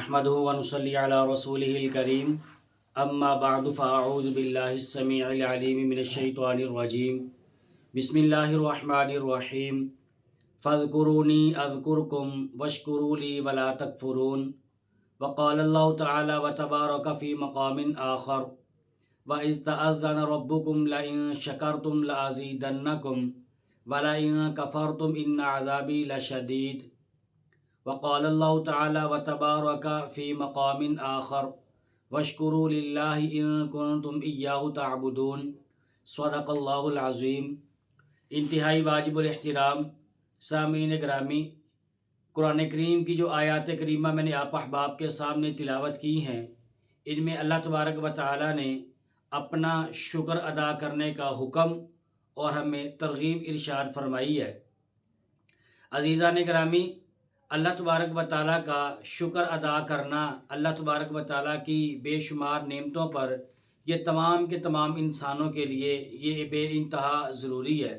نحمده ونصلي على رسوله الكريم اما بعد فاعوذ بالله السميع العليم من الشيطان الرجيم بسم الله الرحمن الرحيم فاذكروني اذكركم واشكروا لي ولا تكفرون وقال الله تعالى وتبارك في مقام آخر وإذ تأذن ربكم لئن شكرتم لأزيدنكم ولئن كفرتم إن عذابي لشديد وقال الله تعالى وتبارك في مقام آخر واشكروا لله إن كنتم إياه تعبدون صدق اللہ العظیم۔ انتہائی واجب الاحترام سامعین گرامی، قرآن کریم کی جو آیات کریمہ میں نے آپ احباب کے سامنے تلاوت کی ہیں، ان میں اللہ تبارک و تعالی نے اپنا شکر ادا کرنے کا حکم اور ہمیں ترغیب ارشاد فرمائی ہے۔ عزیزان گرامی، اللہ تبارک و تعالیٰ کا شکر ادا کرنا، اللہ تبارک و تعالیٰ کی بے شمار نعمتوں پر یہ تمام کے تمام انسانوں کے لیے یہ بے انتہا ضروری ہے۔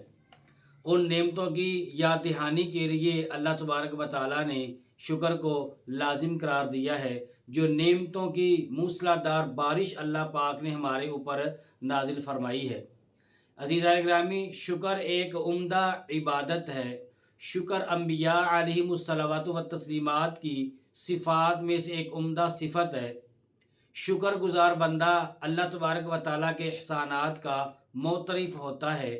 ان نعمتوں کی یاد دہانی کے لیے اللہ تبارک و تعالیٰ نے شکر کو لازم قرار دیا ہے، جو نعمتوں کی موسلا دار بارش اللہ پاک نے ہمارے اوپر نازل فرمائی ہے۔ عزیزان گرامی، شکر ایک عمدہ عبادت ہے۔ شکر انبیاء علیہم الصلوات و تسلیمات کی صفات میں سے ایک عمدہ صفت ہے۔ شکر گزار بندہ اللہ تبارک و تعالیٰ کے احسانات کا معترف ہوتا ہے،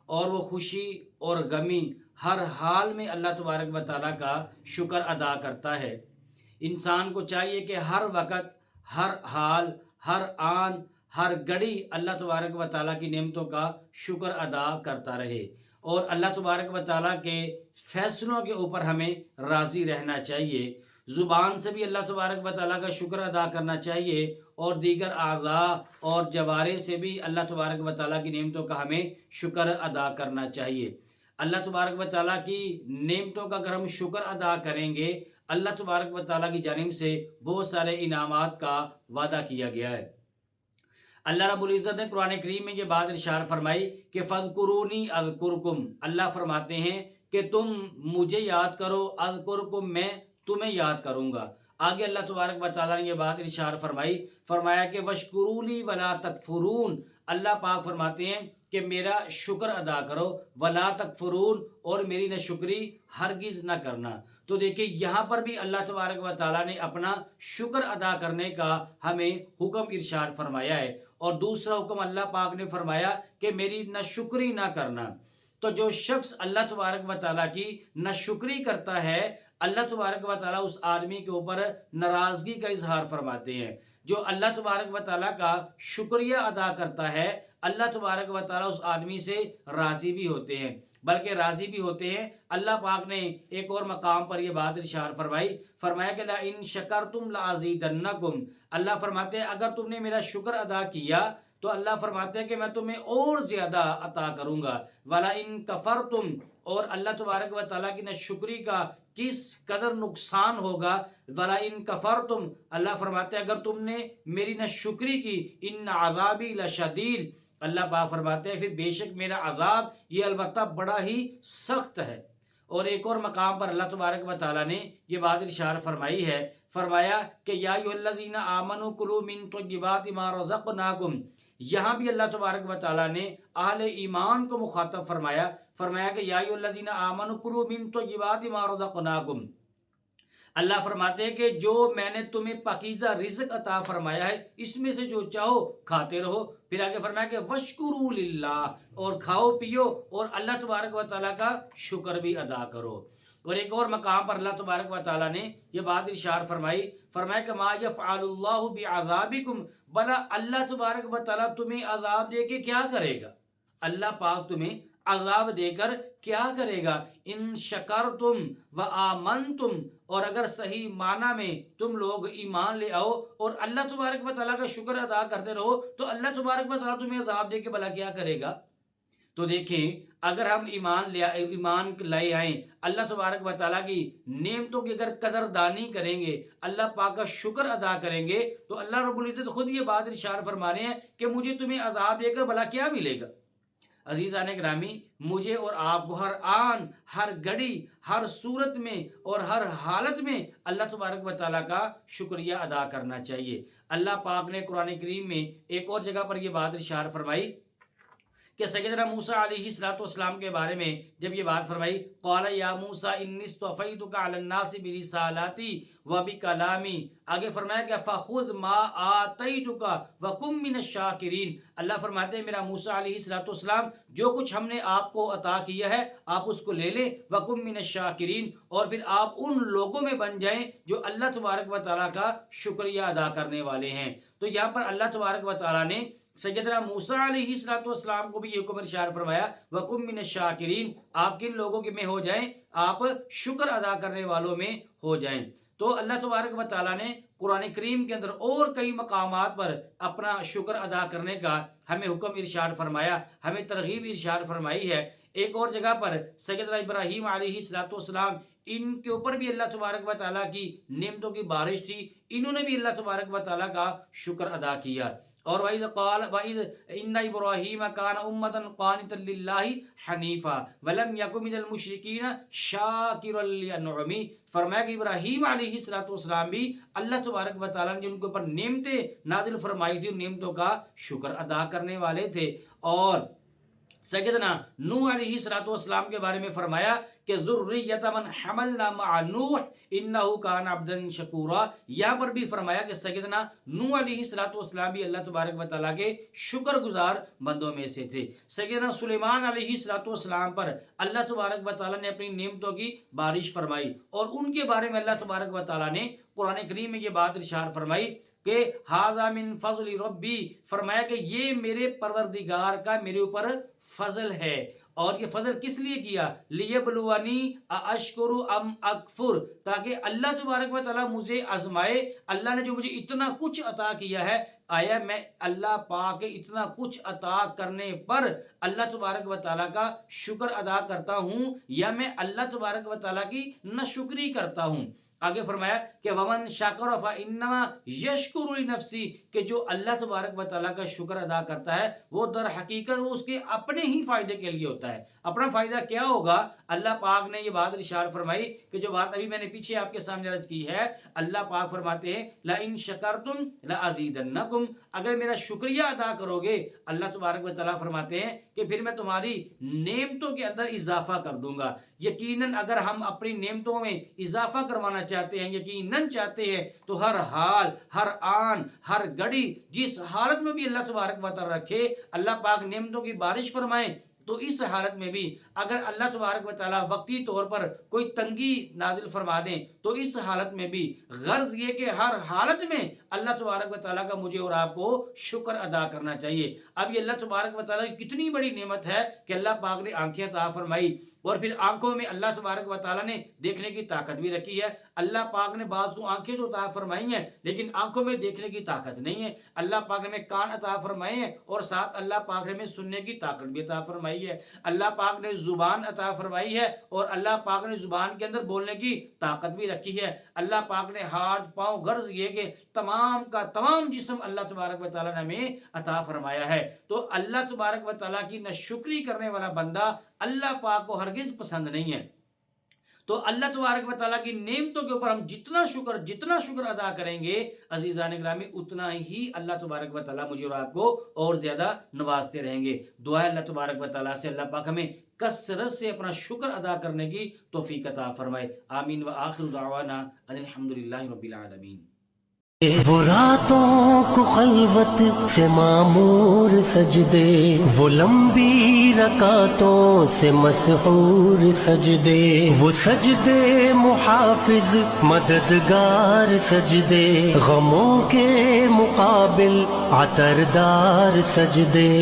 اور وہ خوشی اور غمی ہر حال میں اللہ تبارک و تعالیٰ کا شکر ادا کرتا ہے۔ انسان کو چاہیے کہ ہر وقت، ہر حال، ہر آن، ہر گھڑی اللہ تبارک و تعالیٰ کی نعمتوں کا شکر ادا کرتا رہے، اور اللہ تبارک و تعالیٰ کے فیصلوں کے اوپر ہمیں راضی رہنا چاہیے۔ زبان سے بھی اللہ تبارک و تعالیٰ کا شکر ادا کرنا چاہیے، اور دیگر اعضاء اور جوارے سے بھی اللہ تبارک و تعالیٰ کی نعمتوں کا ہمیں شکر ادا کرنا چاہیے۔ اللہ تبارک و تعالیٰ کی نعمتوں کا اگر ہم شکر ادا کریں گے، اللہ تبارک و تعالیٰ کی جانب سے بہت سارے انعامات کا وعدہ کیا گیا ہے۔ اللہ رب العزت نے قرآن کریم میں یہ بات ارشاد فرمائی کہ فَاذْكُرُونِي أَذْكُرْكُمْ، اللہ فرماتے ہیں کہ تم مجھے یاد کرو، اذکرکم، میں تمہیں یاد کروں گا۔ آگے اللہ تبارک و تعالیٰ نے یہ بات ارشاد فرمایا کہ وَاشْكُرُوا لِي وَلَا تَكْفُرُونَ، اللہ پاک فرماتے ہیں کہ میرا شکر ادا کرو، وَلَا تَكْفُرُونَ، اور میری ناشکری ہرگز نہ کرنا۔ تو دیکھیں یہاں پر بھی اللہ تبارک و تعالیٰ نے اپنا شکر ادا کرنے کا ہمیں حکم ارشاد فرمایا ہے، اور دوسرا حکم اللہ پاک نے فرمایا کہ میری ناشکری نہ کرنا۔ تو جو شخص اللہ تبارک و تعالیٰ کی ناشکری کرتا ہے، اللہ تبارک و تعالیٰ اس آدمی کے اوپر ناراضگی کا اظہار فرماتے ہیں۔ جو اللہ تبارک و تعالیٰ کا شکریہ ادا کرتا ہے، اللہ تبارک و تعالیٰ اس آدمی سے راضی بھی ہوتے ہیں، بلکہ راضی بھی ہوتے ہیں۔ اللہ پاک نے ایک اور مقام پر یہ بات ارشاد فرمایا کہ لَإِن شَكَرْتُمْ لَأَزِيدَنَّكُمْ، اللہ فرماتے ہیں اگر تم نے میرا شکر ادا کیا تو اللہ فرماتے ہیں کہ میں تمہیں اور زیادہ عطا کروں گا۔ وَلَئِن كَفَرْتُمْ، اور اللہ تبارک و تعالیٰ کی ناشکری کا کس قدر نقصان ہوگا۔ وَلَئِن كَفَرْتُمْ، اللہ فرماتے ہیں اگر تم نے میری ناشکری کی، إِنَّ عَذَابِي لَشَدِيدٌ، اللہ پاک فرماتے ہیں پھر بے شک میرا عذاب یہ البتہ بڑا ہی سخت ہے۔ اور ایک اور مقام پر اللہ تبارک و تعالیٰ نے یہ بات ارشاد فرمایا کہ یا ایھا الذین آمنوا کلوا من طیبات ما رزقناکم، یہاں بھی اللہ تبارک و تعالیٰ نے اہل ایمان کو مخاطب فرمایا کہ یا ایھا الذین آمنوا کلوا من طیبات ما رزقناکم، اللہ فرماتے ہیں کہ جو میں نے تمہیں پاکیزہ رزق عطا فرمایا ہے اس میں سے جو چاہو کھاتے رہو۔ پھر آگے فرمایا کہ وَاشْكُرُوا لِلَّهِ، اور کھاؤ پیو اور اللہ تبارک و تعالیٰ کا شکر بھی ادا کرو۔ اور ایک اور مقام پر اللہ تبارک و تعالیٰ نے یہ بات ارشاد فرمایا کہ مَا يَفْعَلُ اللَّهُ بِعَذَابِكُمْ، بھلا اللہ تبارک و تعالیٰ تمہیں عذاب دے کے کیا کرے گا؟ اللہ پاک تمہیں عذاب دے کر کیا کرے گا؟ ان شکرتم و آمنتم، اور اگر صحیح معنی میں تم لوگ ایمان لے آؤ اور اللہ تبارک و تعالیٰ کا شکر ادا کرتے رہو تو اللہ تبارک و تعالیٰ تمہیں عذاب دے کے بھلا کیا کرے گا؟ تو دیکھیں اگر ہم ایمان لائے آئیں، اللہ تبارک و تعالیٰ کی نعمتوں کی اگر قدردانی کریں گے، اللہ پاک کا شکر ادا کریں گے، تو اللہ رب العزت خود یہ بات ارشاد فرما رہے ہیں کہ مجھے تمہیں عذاب دے کر بھلا کیا ملے گا؟ عزیزان گرامی، مجھے اور آپ کو ہر آن، ہر گھڑی، ہر صورت میں اور ہر حالت میں اللہ تبارک و تعالیٰ کا شکریہ ادا کرنا چاہیے۔ اللہ پاک نے قرآن کریم میں ایک اور جگہ پر یہ بات ارشاد فرمائی کہ سیدنا موسیٰ علیہ السلام کے بارے میں جب یہ بات فرمائی، قال یا موسیٰ انی اصطفیتک علی الناس برسالاتی وبکلامی، آگے فرمایا کہ فخذ ما آتیتک وکن من الشاکرین۔ اللہ فرماتے ہیں میرا موسیٰ علیہ السلام جو کچھ ہم نے آپ کو عطا کیا ہے آپ اس کو لے لیں، وکن من الشاکرین، اور پھر آپ ان لوگوں میں بن جائیں جو اللہ تبارک و تعالیٰ کا شکریہ ادا کرنے والے ہیں۔ تو یہاں پر اللہ تبارک و تعالیٰ نے سیدنا موسیٰ علیہ السلام کو بھی یہ حکم ارشاد فرمایا وَقُم مِّنَ الشَّاكِرِينَ، آپ کن لوگوں میں ہو جائیں، آپ شکر ادا کرنے والوں میں ہو جائیں۔ تو اللہ تبارک و تعالیٰ نے قرآن کریم کے اندر اور کئی مقامات پر اپنا شکر ادا کرنے کا ہمیں حکم ارشاد فرمایا، ہمیں ترغیب ارشاد فرمائی ہے۔ ایک اور جگہ پر سیدنا ابراہیم علیہ السلام، ان کے اوپر بھی اللہ تبارک و تعالیٰ کی نعمتوں کی بارش تھی، انہوں نے بھی اللہ تبارک و تعالیٰ کا شکر ادا کیا۔ اور وَإِذْ قَالَ وَإِذْ إِنَّ إِبْرَاهِيمَ كَانَ أُمَّةً قَانِتًا لِلَّهِ حَنِيفًا وَلَمْ يَكُن مِّنَ الْمُشْرِكِينَ شَاكِرًا لِأَنْعُمِهِ، فرمایا کہ ابراہیم علیہ السلام بھی اللہ تبارک و تعالیٰ نے جن کے اوپر نعمتیں نازل فرمائی تھی ان نعمتوں کا شکر ادا کرنے والے تھے۔ اور سیدنا نوح علیہ السلام کے بارے میں فرمایا کہ ذریۃ من حملنا مع نوح انہ کان عبدا شکورا، یہاں پر بھی فرمایا کہ سیدنا نوح علیہ السلام بھی اللہ تبارک و تعالیٰ کے شکر گزار بندوں میں سے تھے۔ سیدنا سلیمان علیہ السلام پر اللہ تبارک و تعالیٰ نے اپنی نعمتوں کی بارش فرمائی، اور ان کے بارے میں اللہ تبارک و تعالیٰ نے قرآن کریم میں یہ بات ارشاد فرمائی کہ ھذا من فضل ربی، فرمایا کہ یہ میرے پروردگار کا میرے اوپر فضل ہے۔ اور یہ فضل کس لیے کیا؟ لیبلونی ااشکر ام اکفر، تاکہ اللہ تبارک و تعالیٰ مجھے آزمائے۔ اللہ نے جو مجھے اتنا کچھ عطا کیا ہے، آیا میں اللہ پاک کے اتنا کچھ عطا کرنے پر اللہ تبارک و تعالیٰ کا شکر ادا کرتا ہوں، یا میں اللہ تبارک و تعالیٰ کی ناشکری کرتا ہوں۔ آگے فرمایا کہ ومن شکر فانما یشکر لنفسی، کہ جو اللہ تبارک و تعالیٰ کا شکر ادا کرتا ہے وہ در حقیقت وہ اس کے اپنے ہی فائدے کے لیے ہوتا ہے۔ اپنا فائدہ کیا ہوگا؟ اللہ پاک نے یہ بات ارشاد فرمائی کہ جو بات ابھی میں نے پیچھے آپ کے سامنے عرض کی ہے، اللہ پاک فرماتے ہیں لئن شکرتم لازیدنکم، اگر میرا شکریہ ادا کرو گے، اللہ تبارک و تعالیٰ فرماتے ہیں کہ پھر میں تمہاری نعمتوں کے اندر اضافہ کر دوں گا۔ یقیناً اگر ہم اپنی نعمتوں میں اضافہ کروانا چاہتے ہیں، یقیناً چاہتے ہیں، تو ہر حال، ہر آن، ہر گھڑی، جس حالت میں بھی اللہ تبارک و تعالیٰ رکھے، اللہ پاک نعمتوں کی بارش فرمائیں، تو اس حالت میں بھی اگر اللہ تبارک و تعالیٰ وقتی طور پر کوئی تنگی نازل فرما دیں، تو اس حالت میں بھی غرض یہ کہ ہر حالت میں اللہ تبارک و تعالیٰ کا مجھے اور آپ کو شکر ادا کرنا چاہیے۔ اب یہ اللہ تبارک و تعالیٰ کی کتنی بڑی نعمت ہے کہ اللہ پاک نے آنکھیں عطا فرمائی، اور پھر آنکھوں میں اللہ تبارک و تعالیٰ نے دیکھنے کی طاقت بھی رکھی ہے۔ اللہ پاک نے بعض کو آنکھیں تو عطا فرمائی ہیں لیکن آنکھوں میں دیکھنے کی طاقت نہیں ہے۔ اللہ پاک نے ہمیں کان عطا فرمائے ہیں، اور ساتھ اللہ پاک نے ہمیں سننے کی طاقت بھی عطا فرمائی ہے۔ اللہ پاک نے زبان عطا فرمائی ہے، اور اللہ پاک نے زبان کے اندر بولنے کی طاقت بھی رکھی ہے۔ اللہ پاک نے ہاتھ پاؤں، غرض یہ کہ تمام کا تمام جسم اللہ تبارک و تعالیٰ نے ہمیں عطا فرمایا ہے۔ تو اللہ تبارک و تعالیٰ کی ناشکری کرنے والا بندہ اللہ پاک کو ہرگز پسند نہیں ہے۔ تو اللہ تبارک و تعالیٰ کی نعمتوں کے اوپر ہم جتنا شکر ادا کریں گے عزیزان گرامی، اتنا ہی اللہ تبارک و تعالیٰ مجھے اور آپ کو اور زیادہ نوازتے رہیں گے۔ دعا ہے اللہ تبارک و تعالیٰ سے اللہ پاک ہمیں کثرت سے اپنا شکر ادا کرنے کی توفیق عطا فرمائے۔ آمین وآخر دعوانا ان الحمدللہ رب العالمین۔ وہ راتوں کو خلوت سے معمور سجدے، وہ لمبی رکعتوں سے مسحور سجدے، وہ سجدے محافظ مددگار سجدے، غموں کے مقابل عطردار سجدے۔